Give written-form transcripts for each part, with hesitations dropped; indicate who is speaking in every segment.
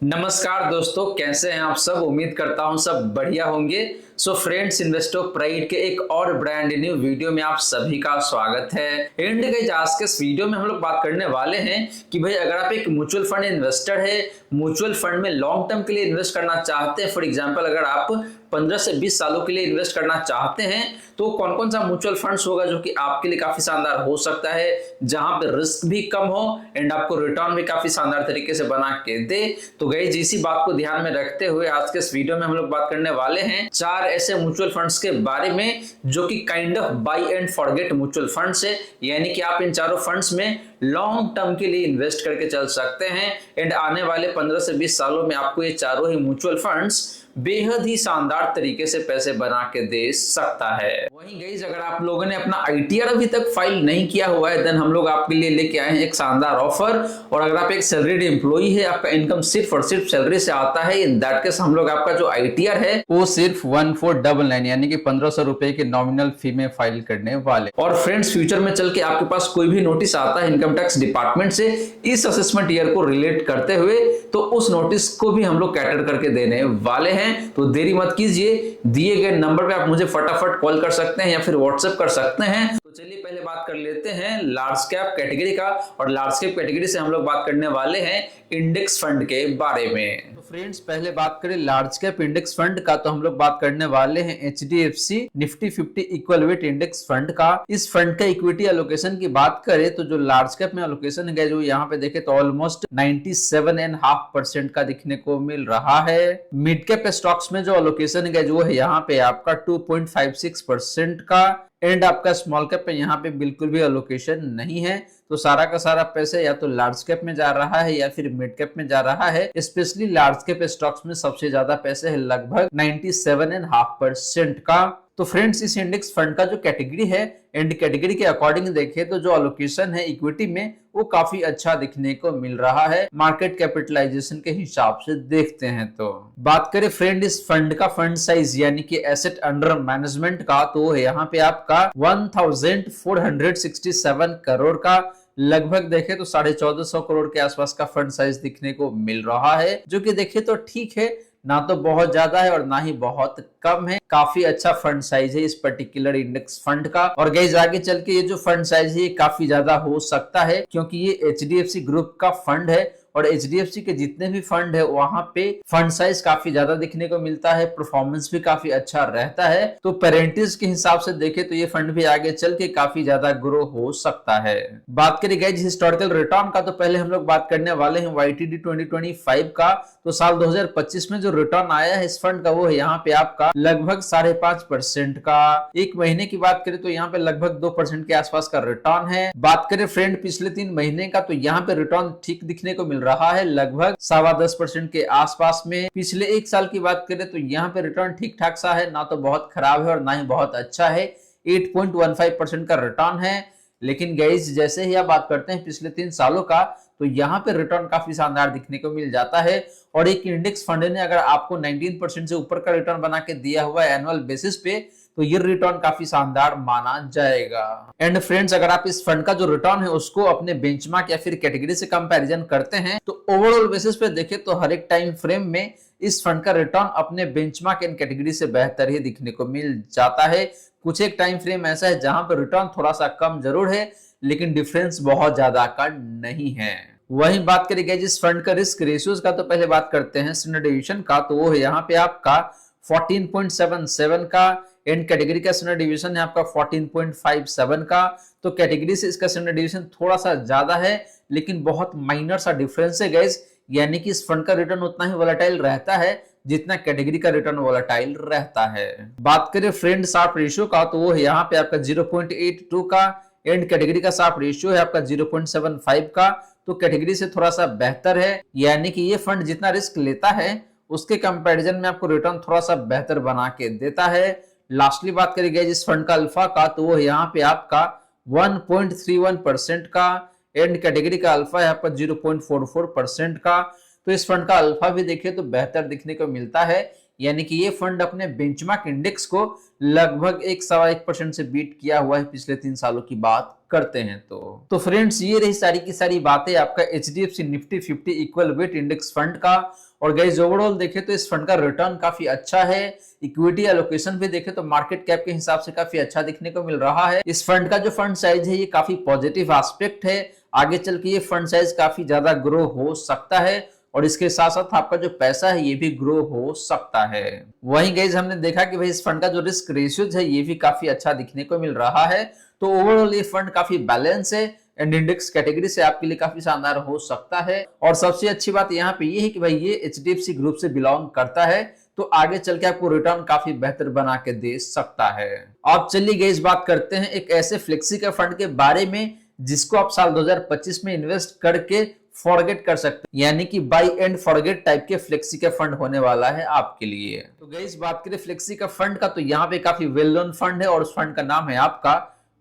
Speaker 1: नमस्कार दोस्तों, कैसे हैं आप सब। उम्मीद करता हूं सब बढ़िया होंगे। सो फ्रेंड्स, इन्वेस्टो प्राइड के एक और ब्रांड न्यू वीडियो में आप सभी का स्वागत है। एंड गाइस, आज के इस वीडियो में हम लोग बात करने वाले हैं कि भाई अगर आप एक म्यूचुअल फंड इन्वेस्टर है, म्यूचुअल फंड में लॉन्ग टर्म के लिए इन्वेस्ट करना चाहते हैं, फॉर एग्जांपल अगर आप 15 से 20 सालों के लिए इन्वेस्ट करना चाहते हैं तो कौन कौन सा म्यूचुअल फंड्स होगा जो कि आपके लिए काफी शानदार हो सकता है, जहां पे रिस्क भी कम हो एंड आपको रिटर्न भी काफी शानदार तरीके से बना के दे। तो गाइस, इसी बात को ध्यान में रखते हुए आज के इस वीडियो में हम लोग बात करने वाले हैं 4 ऐसे म्यूचुअल फंड्स के बारे में जो कि kind of buy and forget mutual funds है, यानी कि आप इन चारों फंड्स में लॉन्ग टर्म के लिए इन्वेस्ट करके चल सकते हैं एंड आने वाले 15 से 20 सालों में आपको ये चारों ही म्यूचुअल फंड्स बेहद ही शानदार तरीके से पैसे बना के दे सकता है। वहीं गाइस, अगर आप लोगों ने अपना आईटीआर अभी तक फाइल नहीं किया हुआ है देन हम लोग आपके लिए लेके आए हैं एक शानदार ऑफर। और अगर आप एक सैलरीड एम्प्लॉई है, आपका इनकम सिर्फ और सिर्फ सैलरी से आता है, इन दैट केस हम लोग आपका जो आईटीआर है वो सिर्फ 1499 यानी कि 1500 रुपए के नॉमिनल फी में फाइल करने वाले। और फ्रेंड्स, फ्यूचर में चल के आपके पास कोई भी नोटिस आता है इनकम टैक्स डिपार्टमेंट से इस असेसमेंट ईयर को रिलेट करते हुए, तो उस नोटिस को भी हम लोग कैटर करके देने वाले हैं। तो देरी मत कीजिए, दिए गए नंबर पे आप मुझे फटाफट कॉल कर सकते हैं या फिर व्हाट्सएप कर सकते हैं। तो चलिए पहले बात कर लेते हैं लार्ज कैप कैटेगरी का। और लार्ज कैप कैटेगरी से हम लोग बात करने वाले हैं इंडेक्स फंड के बारे में। तो फ्रेंड्स, पहले बात करें लार्ज कैप इंडेक्स फंड का, तो हम लोग बात करने वाले हैं HDFC Nifty 50 equal weight index fund का। इस फंड का इक्विटी एलोकेशन की बात करें तो जो लार्ज कैप में एलोकेशन है जो यहाँ पे देखे तो ऑलमोस्ट 97.5% का दिखने को मिल रहा है। मिड कैप स्टॉक्स में जो एलोकेशन है जो है यहाँ पे आपका 2.56% का एंड आपका स्मॉल कैप पे यहाँ पे बिल्कुल भी एलोकेशन नहीं है। तो सारा का सारा पैसे या तो लार्ज कैप में जा रहा है या फिर मिड कैप में जा रहा है। स्पेशली लार्ज कैप स्टॉक्स में सबसे ज्यादा पैसे है, लगभग 97.5% का। तो फ्रेंड्स, इस इंडेक्स फंड का जो कैटेगरी है एंड कैटेगरी के अकॉर्डिंग देखें तो जो एलोकेशन है इक्विटी में वो काफी अच्छा दिखने को मिल रहा है मार्केट कैपिटलाइजेशन के हिसाब से देखते हैं। तो बात करें फ्रेंड इस फंड का फंड साइज यानी कि एसेट अंडर मैनेजमेंट का, तो यहाँ पे आपका 1467 करोड़ का, लगभग देखे तो 1450 करोड़ के आसपास का फंड साइज दिखने को मिल रहा है, जो कि देखे तो ठीक है, ना तो बहुत ज्यादा है और ना ही बहुत कम है। काफी अच्छा फंड साइज है इस पर्टिकुलर इंडेक्स फंड का। और गाइस, आगे चल के ये जो फंड साइज है ये काफी ज्यादा हो सकता है क्योंकि ये एचडीएफसी ग्रुप का फंड है और एचडीएफसी के जितने भी फंड है वहां पे फंड साइज काफी ज्यादा दिखने को मिलता है, परफॉर्मेंस भी काफी अच्छा रहता है। तो पेरेंटेज के हिसाब से देखे तो ये फंड भी आगे चल के काफी ज्यादा ग्रो हो सकता है। बात करें गाइस हिस्टोरिकल रिटर्न का, तो पहले हम लोग बात करने वाले हैं YTD 2025 का। तो साल 2025 में जो रिटर्न आया है इस फंड का वो है यहाँ पे आपका लगभग 5.5% का। एक महीने की बात करें तो यहाँ पे लगभग 2% के आसपास का रिटर्न है। बात करें फ्रेंड पिछले 3 महीने का, तो यहाँ पे रिटर्न ठीक दिखने को मिल रहा है, लगभग 10.25% के आसपास में। पिछले 1 साल की बात करें तो यहाँ पे रिटर्न ठीक ठाक सा है, ना तो बहुत खराब है और ना ही बहुत अच्छा है, 8.15% का रिटर्न है। लेकिन गाइस, जैसे ही आप बात करते हैं पिछले 3 सालों का, तो यहाँ पे रिटर्न काफी शानदार दिखने को मिल जाता है। और एक इंडेक्स फंड ने अगर आपको 19% से ऊपर का रिटर्न बना के दिया हुआ है एनुअल बेसिस पे, तो ये रिटर्न काफी शानदार माना जाएगा। एंड फ्रेंड्स, अगर आप इस फंड का जो रिटर्न है उसको अपने बेंचमार्क या फिर कैटेगरी से कंपैरिजन करते हैं तो ओवरऑल बेसिस पे देखें तो हर एक टाइम फ्रेम में इस फंड का रिटर्न अपने बेंचमार्क एंड कैटेगरी से बेहतर ही दिखने को मिल जाता है। कुछ एक टाइम फ्रेम ऐसा है जहां पर रिटर्न थोड़ा सा कम जरूर है लेकिन डिफरेंस बहुत ज्यादा का नहीं है। वहीं बात करेंगे जिस फंड का रिस्क रेशियोज का, तो पहले बात करते हैं स्टैंडर्ड डिवीजन का, तो वो है यहाँ पे आपका 14.77 का एंड कैटेगरी का स्टैंडर्ड डिवीजन है आपका 14.57 का। तो कैटेगरी से इसका स्टैंडर्ड डिवीजन थोड़ा सा ज्यादा है लेकिन बहुत माइनर सा डिफरेंस है गाइस, यानी कि इस फंड का रिटर्न उतना ही वोलेटाइल रहता है जितना कैटेगरी का रिटर्न वोलेटाइल रहता है। बात करें फ्रेंड शार्प रेशियो का, तो वो है यहाँ पे आपका 0.82 का एंड कैटेगरी का शार्प रेशियो है आपका 0.75 का। तो कैटेगरी से थोड़ा सा बेहतर है, यानी कि ये फंड जितना रिस्क लेता है उसके कंपैरिजन में आपको रिटर्न थोड़ा सा बेहतर बना के देता है। लास्टली बात करेंगे जिस फंड का अल्फा का, तो वो यहाँ पे आपका 1.31% का एंड कैटेगरी का अल्फा है आपका 0.44% का। तो इस फंड का अल्फा भी देखिए तो बेहतर दिखने को मिलता है, यानी कि ये फंड अपने बेंचमार्क इंडेक्स को लगभग 1.25% से बीट किया हुआ है पिछले 3 सालों की बात करते हैं। तो फ्रेंड्स, ये रही सारी की सारी बातें आपका HDFC Nifty 50 equal weight index fund का। और गाइस, ओवरऑल देखें तो इस फंड का रिटर्न काफी अच्छा है। इक्विटी एलोकेशन भी देखें तो मार्केट कैप के हिसाब से काफी अच्छा दिखने को मिल रहा है। इस फंड का जो फंड साइज है ये काफी पॉजिटिव एस्पेक्ट है। आगे चल के ये फंड साइज काफी ज्यादा ग्रो हो सकता है और इसके साथ साथ आपका जो पैसा है ये भी ग्रो हो सकता है। वहीं गाइस, हमने देखा कि भाई इस फंड का जो रिस्क रेशियोज है ये भी काफी अच्छा दिखने को मिल रहा है। तो ओवरऑल ये फंड काफी बैलेंस है एंड इंडेक्स कैटेगरी से आपके लिए काफी शानदार हो सकता है। और सबसे अच्छी बात यहाँ पे ये है कि भाई ये HDFC ग्रुप से बिलोंग करता है, तो आगे चल के आपको रिटर्न काफी बेहतर बना के दे सकता है। अब चलिए गाइस, बात करते हैं एक ऐसे फ्लेक्सी के फंड के बारे में जिसको आप साल 2025 में इन्वेस्ट करके फॉरगेट कर सकते हैं, यानी कि बाय एंड फॉरगेट टाइप के फ्लेक्सी का फंड होने वाला है आपके लिए। तो गाइस, बात करें फ्लेक्सी का फंड का, तो यहाँ पे काफी वेल नोन फंड है और उस फंड का नाम है आपका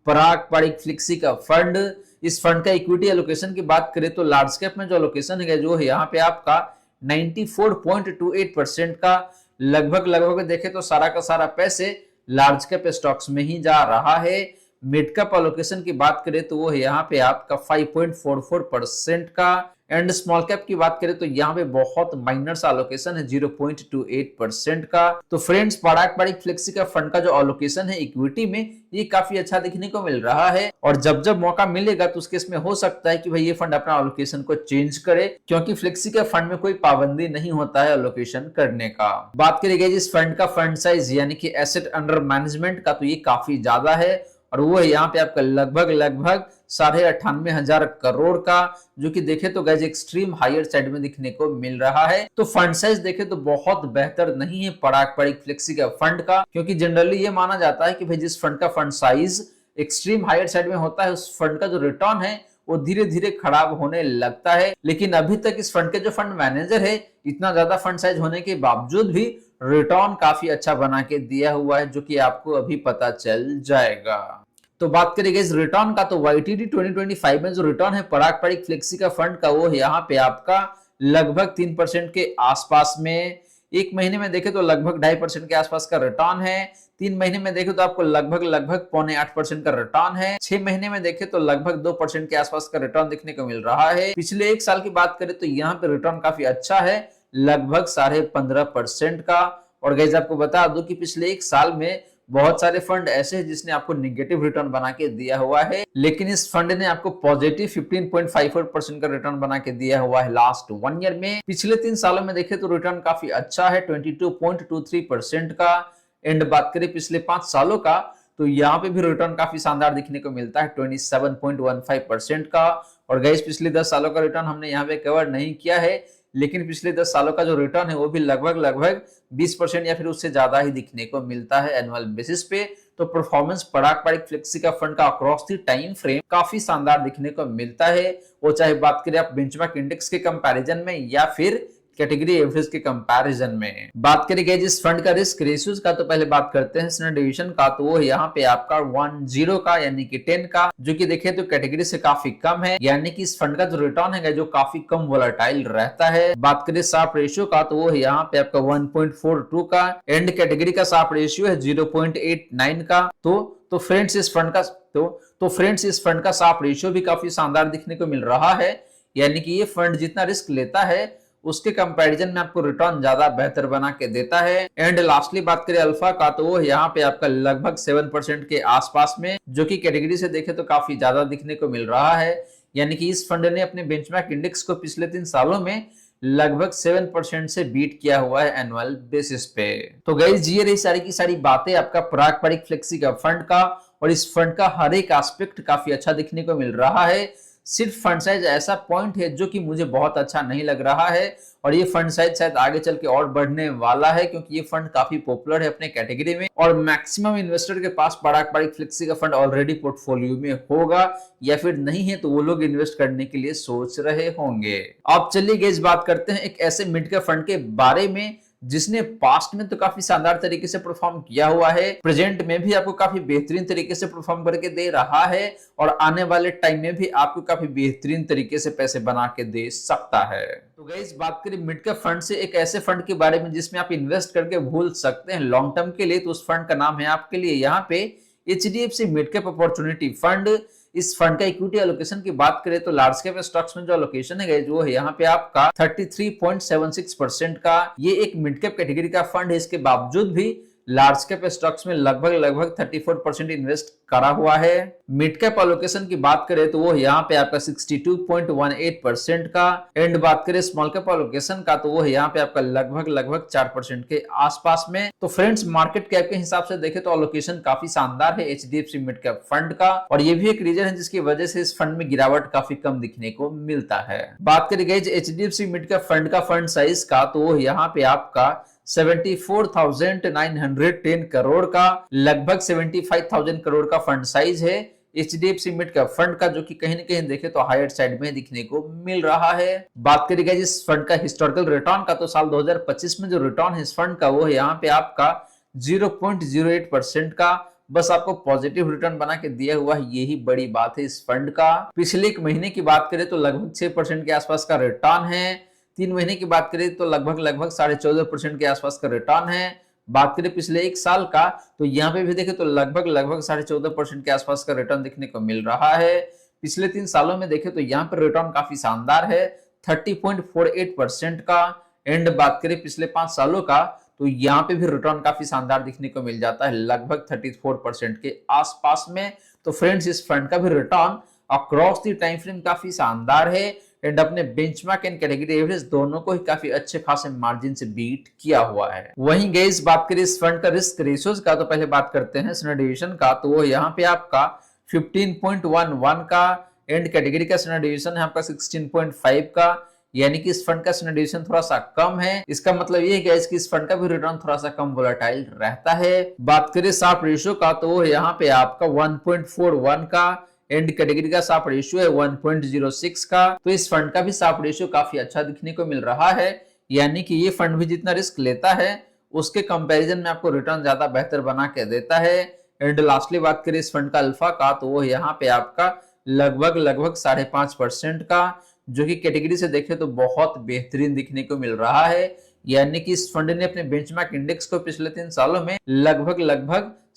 Speaker 1: पराग पारिक फ्लेक्सी का फंड। इस फंड का इक्विटी एलोकेशन की बात करें तो लार्ज कैप में जो एलोकेशन है जो है यहाँ पे आपका 94.28% का लगभग देखें तो सारा का सारा पैसे लार्ज कैप स्टॉक्स में ही जा रहा है। मिड कैप एलोकेशन की बात करें तो वो है यहाँ पे आपका 5.44% का। एंड स्मॉल कैप की बात करें तो यहाँ पे बहुत माइनर सा एलोकेशन है 0.28% का। तो फ्रेंड्स, पराग पारिक फ्लेक्सी का फंड का जो एलोकेशन है इक्विटी में ये काफी अच्छा दिखने को मिल रहा है और जब जब मौका मिलेगा तो उसके इसमें हो सकता है कि भाई ये फंड अपना एलोकेशन को चेंज करे, क्योंकि फ्लेक्सी के फंड में कोई पाबंदी नहीं होता है एलोकेशन करने का। बात करेंगे इस फंड का फंड साइज यानी कि एसेट अंडर मैनेजमेंट का, तो ये काफी ज्यादा है और वो है यहाँ पे आपका लगभग 98,500 करोड़ का, जो कि देखे तो गाइस एक्सट्रीम हायर साइड में दिखने को मिल रहा है। तो फंड साइज देखे तो बहुत बेहतर नहीं है पराग पारिक फ्लेक्सी का फंड का, क्योंकि जनरली ये माना जाता है कि भाई जिस फंड का fund size extreme higher side में होता है उस फंड का जो रिटर्न है वो धीरे धीरे खराब होने लगता है। लेकिन अभी तक इस फंड के जो फंड मैनेजर है इतना ज्यादा फंड साइज होने के बावजूद भी रिटर्न काफी अच्छा बना के दिया हुआ है, जो कि आपको अभी पता चल जाएगा। तो बात करेंगे इस रिटर्न का, तो YTD 2025 में जो रिटर्न है पराग पारिक फ्लेक्सी का फंड का वो यहाँ पे आपका लगभग 3% के आसपास में। एक महीने में देखे तो लगभग 2.5% के आसपास का रिटर्न है। 3 महीने में देखे तो आपको लगभग 0.8% का रिटर्न है। 6 महीने में देखे तो लगभग 2% के आसपास का रिटर्न देखने को मिल रहा है। पिछले 1 साल की बात करें तो यहाँ पे रिटर्न काफी अच्छा है, लगभग 15.5% का। और गाइस, आपको बता दूं कि पिछले 1 साल में बहुत सारे फंड ऐसे हैं जिसने आपको नेगेटिव रिटर्न बना के दिया हुआ है, लेकिन इस फंड ने आपको पॉजिटिव 15.54% का रिटर्न बना के दिया हुआ है लास्ट 1 ईयर में। पिछले 3 सालों में देखें तो रिटर्न काफी अच्छा है 22.23% का। एंड बात करें पिछले 5 सालों का, तो यहाँ पे भी रिटर्न काफी शानदार दिखने को मिलता है 27.15% का। और गाइस, पिछले 10 सालों का रिटर्न हमने यहाँ पे कवर नहीं किया है, लेकिन पिछले 10 सालों का जो रिटर्न है वो भी लगभग 20% या फिर उससे ज्यादा ही दिखने को मिलता है एनुअल बेसिस पे। तो परफॉर्मेंस पराग पारिक फ्लेक्सी का फंड का अक्रॉस द टाइम फ्रेम काफी शानदार दिखने को मिलता है, वो चाहे बात करें आप बेंचमार्क इंडेक्स के कंपैरिजन में या फिर कैटेगरी एवरेज के कंपैरिजन में। बात करेंगे जिस फंड का रिस्क रेशियोज का, तो पहले बात करते हैं स्टैंडर्ड डिवीजन का, तो वो यहाँ पे आपका 10 का यानी कि 10 का, जो कि देखे तो कैटेगरी से काफी कम है, यानी कि इस फंड का जो रिटर्न है जो काफी कम वोलेटाइल रहता है। बात करें शार्प रेशियो का, तो वो यहाँ पे आपका 1.42 का। एंड कैटेगरी का शार्प रेशियो है 0.89 का। तो फ्रेंड्स, इस फंड का शार्प रेशियो भी काफी शानदार दिखने को मिल रहा है, यानी कि ये फंड जितना रिस्क लेता है उसके कंपैरिजन में आपको रिटर्न ज्यादा बेहतर बना के देता है। एंड लास्टली बात करें अल्फा का, तो वो यहाँ पे आपका लगभग 7% के आसपास में, जो कि कैटेगरी से देखे तो काफी ज्यादा दिखने को मिल रहा है, यानी कि इस फंड ने अपने बेंचमार्क इंडेक्स को पिछले 3 सालों में लगभग 7% से बीट किया हुआ है एनुअल बेसिस पे। तो गाइस, ये रही सारी की सारी बातें आपका पराग पारिक फ्लेक्सी का फंड का, और इस फंड का हर एक एस्पेक्ट काफी अच्छा दिखने को मिल रहा है। सिर्फ फंड साइज ऐसा पॉइंट है जो कि मुझे बहुत अच्छा नहीं लग रहा है, और ये फंड साइज शायद आगे चल के और बढ़ने वाला है, क्योंकि ये फंड काफी पॉपुलर है अपने कैटेगरी में, और मैक्सिमम इन्वेस्टर के पास पराग पारिक फ्लेक्सी का फंड ऑलरेडी पोर्टफोलियो में होगा, या फिर नहीं है तो वो लोग इन्वेस्ट करने के लिए सोच रहे होंगे। अब चलिए गाइस, बात करते हैं एक ऐसे मिड कैप फंड के बारे में जिसने पास्ट में तो काफी शानदार तरीके से परफॉर्म किया हुआ है, प्रेजेंट में भी आपको काफी बेहतरीन तरीके से परफॉर्म करके दे रहा है और आने वाले टाइम में भी आपको काफी बेहतरीन तरीके से पैसे बना के दे सकता है। तो गाइस बात करें मिड कैप फंड से एक ऐसे फंड के बारे में जिसमें आप इन्वेस्ट करके भूल सकते हैं लॉन्ग टर्म के लिए, तो उस फंड का नाम है आपके लिए यहाँ पे HDFC mid cap opportunity fund. इस फंड का इक्विटी एलोकेशन की बात करें तो लार्ज कैप स्टॉक्स में जो एलोकेशन है वो है यहाँ पे आपका 33.76% का। ये एक मिड कैप कैटेगरी का फंड है, इसके बावजूद भी लार्ज कैप स्टॉक्स में लगभग 34% इन्वेस्ट करा हुआ है। मिड कैप एलोकेशन की बात करें तो वो यहाँ पे आपका 62.18% का। एंड बात करें स्मॉल कैप एलोकेशन का तो वो यहाँ पे आपका लगभग 4% के आसपास में। तो फ्रेंड्स मार्केट कैप के हिसाब से देखें तो एलोकेशन काफी शानदार है HDFC मिड कैप फंड का, और ये भी एक रीजन है जिसकी वजह से इस फंड में गिरावट काफी कम दिखने को मिलता है। बात करें guys HDFC mid cap fund का फंड साइज का तो वो यहाँ पे आपका 74,910 करोड़ का, लगभग 75,000 करोड़ का फंड साइज है HDFC मिड कैप फंड का, जो कि कहीं ना कहीं देखे तो हायर साइड में दिखने को मिल रहा है। बात करेगा इस फंड का हिस्टोरिकल रिटर्न का तो साल 2025 में जो रिटर्न है इस फंड का वो है यहाँ पे आपका 0.08% का। बस आपको पॉजिटिव रिटर्न बना के दिया हुआ है, यही बड़ी बात है इस फंड का। पिछले एक महीने की बात करें तो लगभग 6% के आसपास का रिटर्न है। 3 महीने की बात करें तो लगभग 14.5% के आसपास का रिटर्न है। बात करें पिछले एक साल का तो यहाँ पे भी देखें तो लगभग 14.5% के आसपास का रिटर्न देखने को मिल रहा है। पिछले 3 सालों में देखें तो यहाँ पर रिटर्न काफी शानदार है 30.48% का। एंड बात करें पिछले 5 सालों का तो यहाँ पे भी रिटर्न काफी शानदार दिखने को मिल जाता है लगभग 34% के आसपास में। तो फ्रेंड्स इस फंड का भी return across the time frame काफी शानदार है एंड अपने बेंचमार्क एंड कैटेगरी एवरेज दोनों को ही काफी अच्छे खासे मार्जिन से बीट किया हुआ है। वहीं गाइस बात करें इस फंड का रिस्क रेशियोज का तो पहले बात करते हैं स्टैंडर्ड डिवीजन का, तो वो यहाँ पे आपका 15.11 का। एंड कैटेगरी का स्टैंडर्ड डिवीजन है आपका 16.5 का, यानी कि इस फंड का स्टैंडर्ड डिवीजन थोड़ा सा कम है। इसका मतलब ये है कि इस फंड का भी रिटर्न थोड़ा सा कम वोलेटाइल रहता है। बात करें शार्प रेशियो का तो वो यहाँ पे आपका 1.41 का। एंड कैटेगरी का शार्प रेशियो है 1.06 का। तो इस फंड का भी शार्प रेशियो काफी अच्छा दिखने को मिल रहा है, यानी कि ये फंड भी जितना रिस्क लेता है उसके कंपैरिजन में आपको रिटर्न ज्यादा बेहतर बना के देता है। एंड लास्टली बात करें इस फंड का अल्फा का तो वो यहाँ पे आपका लगभग 5.5% का, जो कि कैटेगरी से देखें तो बहुत बेहतरीन दिखने को मिल रहा है। यानी कि इस फंड ने अपने बेंचमार्क इंडेक्स को पिछले 3 सालों में लगभग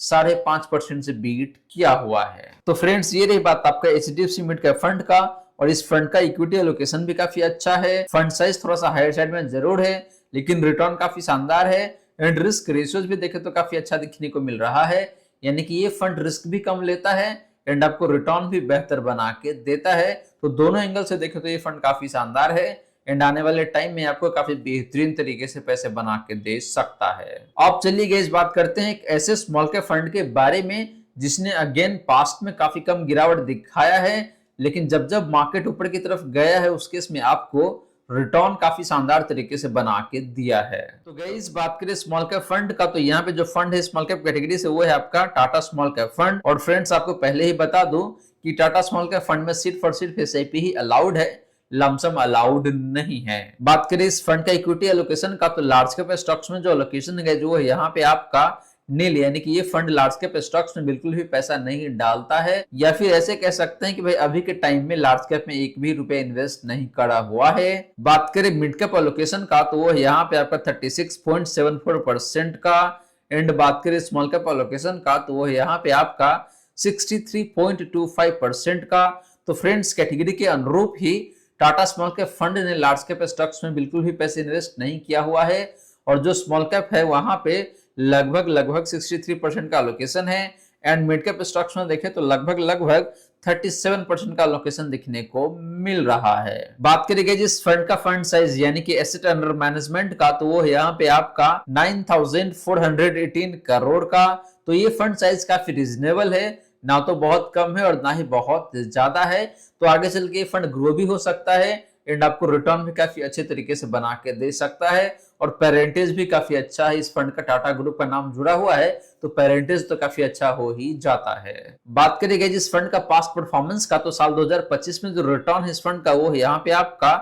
Speaker 1: 5.5% से बीट किया हुआ है। तो फ्रेंड्स ये रही बात आपका HDFC मिड कैप फंड का, और इस फंड का इक्विटी एलोकेशन भी काफी अच्छा है। फंड साइज थोड़ा सा हायर साइड में जरूर है, लेकिन रिटर्न काफी शानदार है। एंड रिस्क रेशियोज भी देखे तो काफी अच्छा दिखने को मिल रहा है, यानी कि ये फंड रिस्क भी कम लेता है एंड आपको रिटर्न भी बेहतर बना के देता है। तो दोनों एंगल से देखे तो ये फंड काफी शानदार है एंड आने वाले टाइम में आपको काफी बेहतरीन तरीके से पैसे बना के दे सकता है। अब चलिए गाइस बात करते हैं एक ऐसे स्मॉल कैप फंड के बारे में जिसने अगेन पास्ट में काफी कम गिरावट दिखाया है, लेकिन जब मार्केट ऊपर की तरफ गया है उस केस में आपको रिटर्न काफी शानदार तरीके से बना के दिया है। तो गाइस बात करें स्मॉल कैप फंड का तो यहाँ पे जो फंड है स्मॉल कैप कैटेगरी से वो है आपका टाटा स्मॉल कैप फंड। और फ्रेंड्स आपको पहले ही बता दूं कि टाटा स्मॉल कैप फंड में सिर्फ SIP ही अलाउड है, लमसम अलाउड नहीं है। बात करें इस फंड का इक्विटी एलोकेशन का तो लार्ज कैप स्टॉक्स में जो एलोकेशन है जो है यहाँ पे आपका नील, यानी कि ये फंड लार्ज कैप स्टॉक्स में बिल्कुल भी पैसा नहीं डालता है, या फिर ऐसे कह सकते हैं कि भाई अभी के टाइम में लार्ज कैप में एक भी रुपए इन्वेस्ट नहीं करा हुआ है। बात करें मिड कैप एलोकेशन का तो वो यहाँ पे आपका 36.74% का। एंड बात करें स्मॉल कैप एलोकेशन का तो वो यहाँ पे आपका 63.25% का। तो फ्रेंड्स कैटेगरी के अनुरूप ही टाटा स्मॉल कैप फंड ने लार्ज कैप स्टॉक्स में बिल्कुल भी पैसे इन्वेस्ट नहीं किया हुआ है, और जो स्मॉल कैप है वहां पे लगभग 63% का एलोकेशन है। एंड मिड कैप स्टॉक्स में देखें तो लगभग 37% का एलोकेशन दिखने को मिल रहा है। बात करेंगे जिस फंड का फंड साइज यानी कि एसेट अंडर मैनेजमेंट का तो वो यहाँ पे आपका 9,418 करोड़ का। तो ये फंड साइज काफी रिजनेबल है, ना तो बहुत कम है और ना ही बहुत ज्यादा है। तो आगे चल के फंड ग्रो भी हो सकता है एंड आपको रिटर्न भी काफी अच्छे तरीके से बना के दे सकता है, और पेरेंटेज भी काफी अच्छा है। इस फंड का टाटा ग्रुप का नाम जुड़ा हुआ है तो पेरेंटेज तो काफी अच्छा हो ही जाता है। बात करेंगे जिस फंड का पास्ट परफॉर्मेंस का तो साल 2025 में जो रिटर्न है इस फंड का वो है यहाँ पे आपका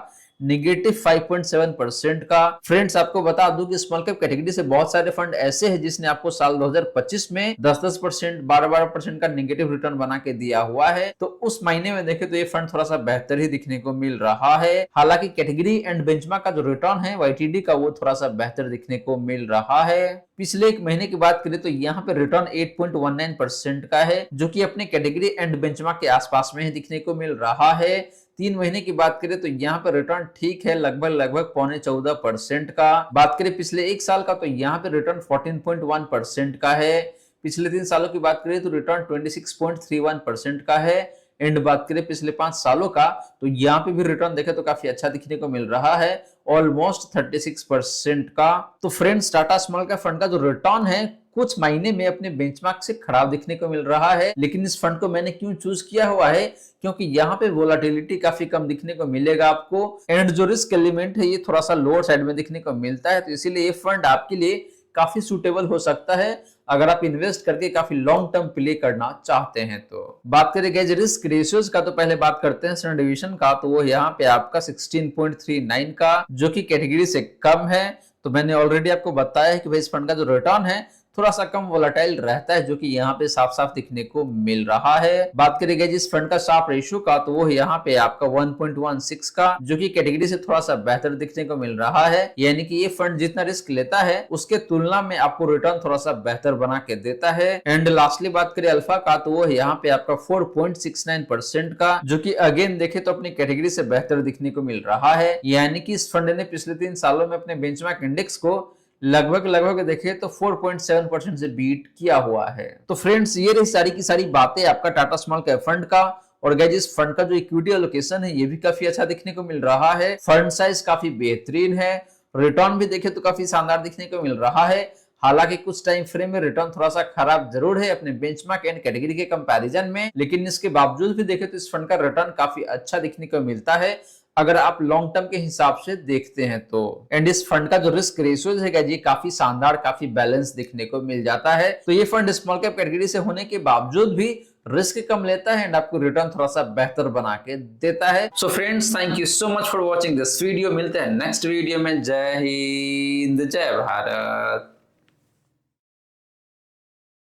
Speaker 1: -5.7% का। फ्रेंड्स आपको बता दूं कि स्मॉल कैप कैटेगरी से बहुत सारे फंड ऐसे हैं जिसने आपको साल 2025 में 10-10%, 12-12% का नेगेटिव रिटर्न बना के दिया हुआ है। तो उस महीने में देखें तो ये फंड थोड़ा सा बेहतर ही दिखने को मिल रहा है। हालांकि कैटेगरी एंड बेंचमार्क का जो रिटर्न है YTD का, वो थोड़ा सा बेहतर दिखने को मिल रहा है। पिछले एक महीने की बात करें तो यहाँ पे रिटर्न 8.19% का है, जो कि अपने कैटेगरी एंड बेंचमार्क के आसपास में ही दिखने को मिल रहा है। 3 महीने की बात करें तो यहाँ पे रिटर्न ठीक है, लगभग 13.25% का। बात करें पिछले एक साल का तो यहाँ पे रिटर्न 14.1% का है। पिछले 3 सालों की बात करें तो रिटर्न 26.31% का है। एंड बात करें पिछले 5 सालों का तो यहाँ पे भी रिटर्न देखे तो काफी अच्छा दिखने को मिल रहा है, ऑलमोस्ट 36% का। तो friends, Tata small cap fund का जो रिटर्न है कुछ महीने में अपने बेंचमार्क से खराब दिखने को मिल रहा है, लेकिन इस फंड को मैंने क्यों चूज किया हुआ है, क्योंकि यहाँ पे वोलाटिलिटी काफी कम दिखने को मिलेगा आपको, एंड जो रिस्क एलिमेंट है ये थोड़ा सा लोअर साइड में दिखने को मिलता है। तो इसीलिए ये फंड आपके लिए काफी सुटेबल हो सकता है अगर आप इन्वेस्ट करके काफी लॉन्ग टर्म प्ले करना चाहते हैं। तो बात करें गाइस रिस्क रेशियोज का, तो पहले बात करते हैं स्टैंडर्ड डिवीजन का। तो वो यहाँ पे आपका 16.39 का, जो कि कैटेगरी से कम है। तो मैंने ऑलरेडी आपको बताया है कि भाई इस फंड का जो रिटर्न है थोड़ा सा कम वोलेटाइल रहता है, जो कि यहाँ पे साफ साफ दिखने को मिल रहा है। बात करेंगे जिस फंड का शार्प रेशियो का, तो वो यहाँ पे आपका 1.16 का, जो कि कैटेगरी से थोड़ा सा बेहतर दिखने को मिल रहा है। यानी कि ये फंड जितना रिस्क लेता है उसके तुलना में आपको रिटर्न थोड़ा सा बेहतर बना के देता है। एंड लास्टली बात करें अल्फा का, तो वो यहाँ पे आपका 4.69% का, जो कि अगेन देखे तो अपनी कैटेगरी से बेहतर दिखने को मिल रहा है। यानी कि इस फंड ने पिछले 3 सालों में अपने बेंचमार्क इंडेक्स को लगभग देखे तो 4.7% से बीट किया हुआ है। तो फ्रेंड्स, ये रही सारी की सारी बातें आपका टाटा स्मॉल कैप फंड का। और गाइस इस फंड का जो इक्विटी एलोकेशन है ये भी काफी अच्छा दिखने को मिल रहा है। फंड साइज काफी बेहतरीन है, रिटर्न भी देखे तो काफी शानदार दिखने को मिल रहा है। हालांकि कुछ टाइम फ्रेम में रिटर्न थोड़ा सा खराब जरूर है अपने बेंचमार्क एंड कैटेगरी के कंपैरिजन में, लेकिन इसके बावजूद भी देखे तो इस फंड का रिटर्न काफी अच्छा दिखने को मिलता है अगर आप लॉन्ग टर्म के हिसाब से देखते हैं तो। एंड इस फंड का जो रिस्क रेशियोज है ये काफी शानदार, काफी बैलेंस दिखने को मिल जाता है। तो ये फंड स्मॉल कैप कैटेगरी से होने के बावजूद भी रिस्क कम लेता है एंड आपको रिटर्न थोड़ा सा बेहतर बना के देता है। So friends, thank you so much for watching this video. मिलते हैं नेक्स्ट वीडियो में। जय हिंद, जय भारत।